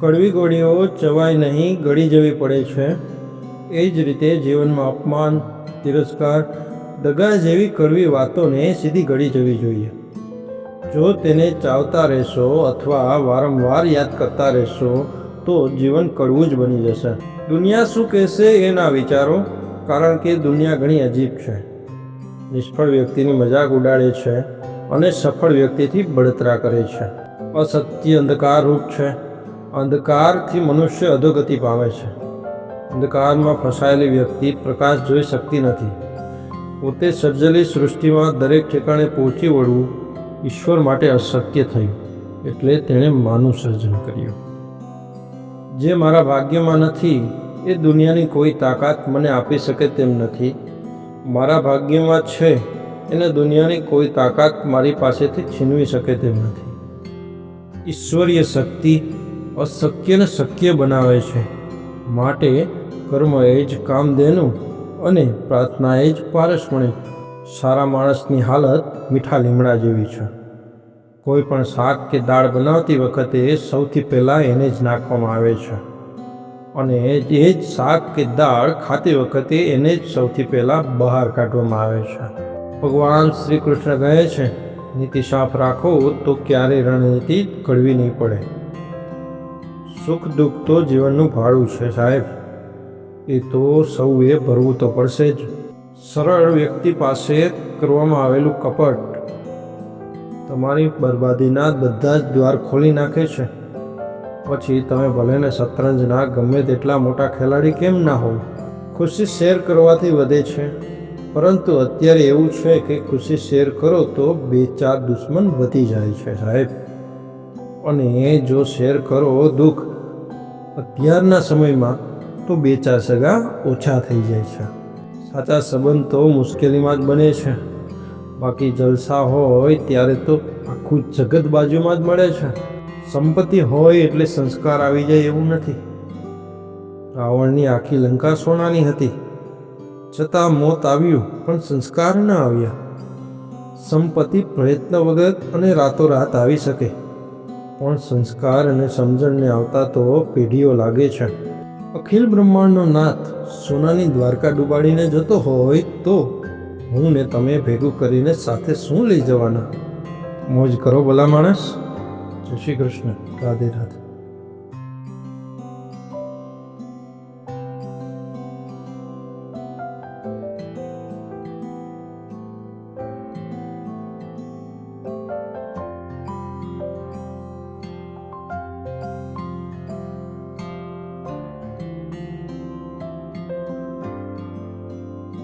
કડવી ગોળીઓ ચવાય નહીં, ગળી જવી પડે છે. એ જ રીતે જીવનમાં અપમાન, તિરસ્કાર, દગા જેવી કડવી વાતોને સીધી ગળી જવી જોઈએ. જો તેને ચાવતા રહેશો અથવા વારંવાર યાદ કરતા રહેશો તો જીવન કડવું જ બની જશે. દુનિયા શું કહેશે એ ના વિચારો, કારણ કે દુનિયા ઘણી અજીબ છે. નિષ્ફળ વ્યક્તિની મજાક ઉડાડે છે અને સફળ વ્યક્તિથી બળતરા કરે છે. અસત્ય અંધકાર રૂપ છે. અંધકારથી મનુષ્ય અધોગતિ પામે છે. અંધકારમાં ફસાયેલી વ્યક્તિ પ્રકાશ જોઈ શકતી નથી. પોતે સર્જેલી સૃષ્ટિમાં દરેક ઠેકાણે પહોંચી વળવું ઈશ્વર માટે અશક્ય થયું, એટલે તેણે માનું સર્જન કર્યું. જે મારા ભાગ્યમાં નથી એ દુનિયાની કોઈ તાકાત મને આપી શકે તેમ નથી. મારા ભાગ્યમાં છે એને દુનિયાની કોઈ તાકાત મારી પાસેથી છીનવી શકે તેમ નથી. ઈશ્વરીય શક્તિ અશક્યને શક્ય બનાવે છે. માટે કર્મ એ જ કામધેનુ અને પ્રાર્થના એ જ પારસમણિક. સારા માણસની હાલત મીઠા લીમડા જેવી છે. કોઈ પણ શાક કે દાળ બનાવતી વખતે સૌથી પહેલાં એને જ નાખવામાં આવે છે અને એ જ શાક કે દાળ ખાતી વખતે એને જ સૌથી પહેલાં બહાર કાઢવામાં આવે છે. ભગવાન શ્રી કૃષ્ણ કહે છે, નીતિ સાફ રાખો તો ક્યારેય રણનીતિ કડવી નહીં પડે. સુખ દુઃખ તો જીવનનું ભાડું છે સાહેબ, એ તો સૌએ ભરવું તો પડશે જ. સરળ વ્યક્તિ પાસે કરવામાં આવેલું કપટ તમારી બરબાદીના બધા જ દ્વાર ખોલી નાખે છે. પછી તમે ભલેને શતરંજના ગમે તેટલા મોટા ખેલાડી કેમ ના હોવ. ખુશી શેર કરવાથી વધે છે, પરંતુ અત્યારે એવું છે કે ખુશી શેર કરો તો 2-4 દુશ્મન વધી જાય છે સાહેબ. અને જો શેર કરો દુઃખ અત્યારના સમયમાં તો 2-4 સગા ઓછા થઈ જાય છે. સાચા સંબંધ તો મુશ્કેલીમાં જ બને છે, બાકી જલસા હોય ત્યારે તો આખું જગત બાજુમાં જ મળે છે. સંપત્તિ હોય એટલે સંસ્કાર આવી જાય એવું નથી. રાવણની આખી લંકા સોનાની હતી, છતાં મોત આવ્યું પણ સંસ્કાર ન આવ્યા. સંપત્તિ પ્રયત્ન વગર અને રાતોરાત આવી શકે, પણ સંસ્કાર અને સમજણને આવતા તો પેઢીઓ લાગે છે. અખિલ બ્રહ્માંડનો નાથ સોનાની દ્વારકા ડૂબાડીને જતો હોય તો હું ને તમે ભેગું કરીને સાથે શું લઈ જવાના? મોજ કરો ભલા માણસ. જય શ્રી કૃષ્ણ. રાધે રાધે.